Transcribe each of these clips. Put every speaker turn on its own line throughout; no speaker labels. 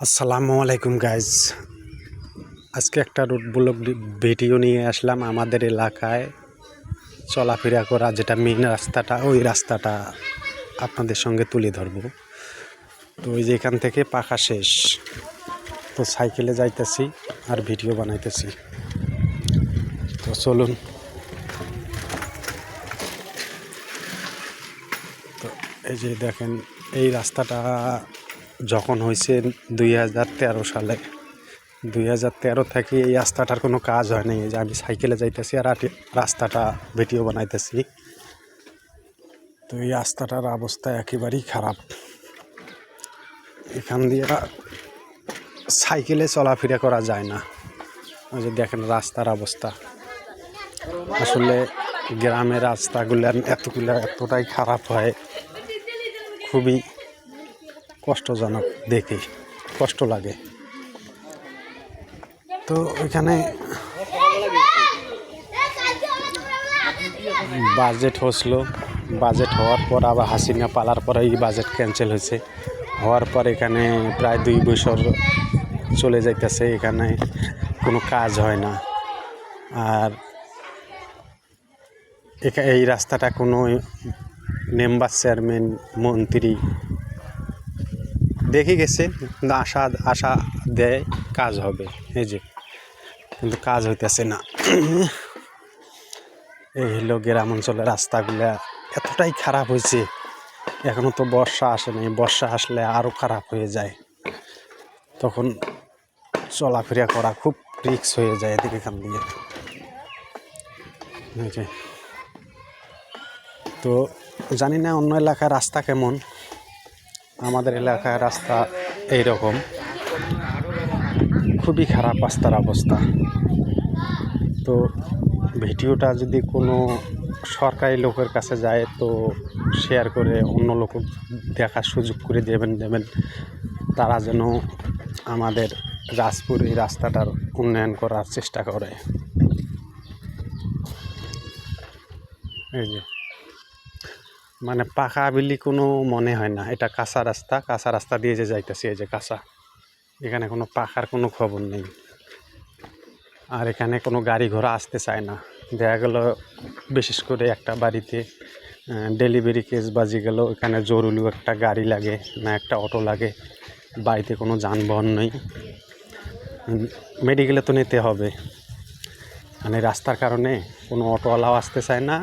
আসসালামু আলাইকুম গাইজ। আজকে একটা রুট ব্লগ ভিডিও নিয়ে আসলাম। আমাদের এলাকায় চলাফেরা করা যেটা মেইন রাস্তাটা, ওই রাস্তাটা আপনাদের সঙ্গে তুলে ধরবো। তো ওই যে এখান থেকে পাকা শেষ, তো সাইকেলে যাইতেছি আর ভিডিও বানাইতেছি। তো চলুন। তো এই যে দেখেন, এই রাস্তাটা যখন হয়েছে 2013 সালে, 2013 থেকে এই রাস্তাটার কোনো কাজ হয় নাই। যে আমি সাইকেলে যাইতেছি আর রাস্তাটা ভিডিও বানাইতেছি। তো এই রাস্তাটার অবস্থা একেবারেই খারাপ। এখান দিয়ে সাইকেলে চলাফেরা করা যায় না। ওই যে দেখেন রাস্তার অবস্থা। আসলে গ্রামের রাস্তাগুলো এতটাই খারাপ হয়, খুবই কষ্টজনক, দেখে কষ্ট লাগে। তো এখানে বাজেট হওয়ার পর আবার হাসিনা পালার পরে এই বাজেট ক্যান্সেল হয়েছে। হওয়ার পর এখানে প্রায় 2 বছর চলে যাইতেছে, এখানে কোনো কাজ হয় না। আর এই রাস্তাটা কোনো মেম্বার, চেয়ারম্যান, মন্ত্রী দেখে গেছে, কিন্তু আশা দেয় কাজ হবে, এই যে, কিন্তু কাজ হইতেছে না। এই হলো গ্রাম অঞ্চলের রাস্তাগুলা এতটাই খারাপ হয়েছে। এখনও তো বর্ষা আসে নাই, বর্ষা আসলে আরও খারাপ হয়ে যায়, তখন চলাফেরা করা খুব রিস্ক হয়ে যায় এদিকে এখান দিয়ে। তো জানি না অন্য এলাকার রাস্তা কেমন, আমাদের এলাকার রাস্তা এইরকম, খুবই খারাপ রাস্তার অবস্থা। তো ভিডিওটা যদি কোনো সরকারি লোকের কাছে যায় তো শেয়ার করে অন্য লোক দেখার সুযোগ করে দেবেন, তারা যেন আমাদের রাজপুর এই রাস্তাটার উন্নয়ন করার চেষ্টা করে। এই যে মানে পাকা বিলি কোনো মনে হয় না, এটা কাঁচা রাস্তা দিয়ে যে যাইতেছি, এই যে কাঁচা, এখানে কোনো পাকার কোনো খবর নেই। আর এখানে কোনো গাড়ি ঘোড়া আসতে চায় না। দেখা গেল বিশেষ করে একটা বাড়িতে ডেলিভারি কেস বাজি গেল, এখানে জরুরি একটা গাড়ি লাগে না, একটা অটো লাগে, বাড়িতে কোনো যানবাহন নেই, মেডিকেলে তো নিতে হবে। মানে রাস্তার কারণে কোনো অটোওয়ালাও আসতে চায় না।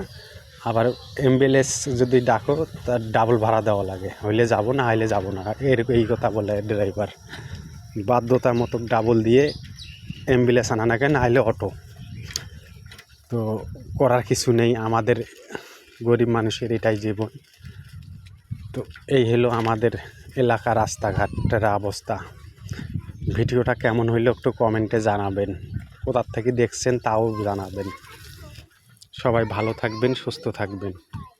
আবার অ্যাম্বুলেন্স যদি ডাকো তার ডাবল ভাড়া দেওয়া লাগে, হইলে যাব না, হইলে যাব না, এই কথা বলে ড্রাইভার। বাধ্যতার মতো ডাবল দিয়ে অ্যাম্বুলেন্স আনা নাকি, না হলে অটো। তো করার কিছু নেই, আমাদের গরিব মানুষের এটাই জীবন। তো এই হলো আমাদের এলাকার রাস্তাঘাটের অবস্থা। ভিডিওটা কেমন হইলো একটু কমেন্টে জানাবেন, কোথার থেকে দেখছেন তাও জানাবেন। সবাই ভালো থাকবেন, সুস্থ থাকবেন।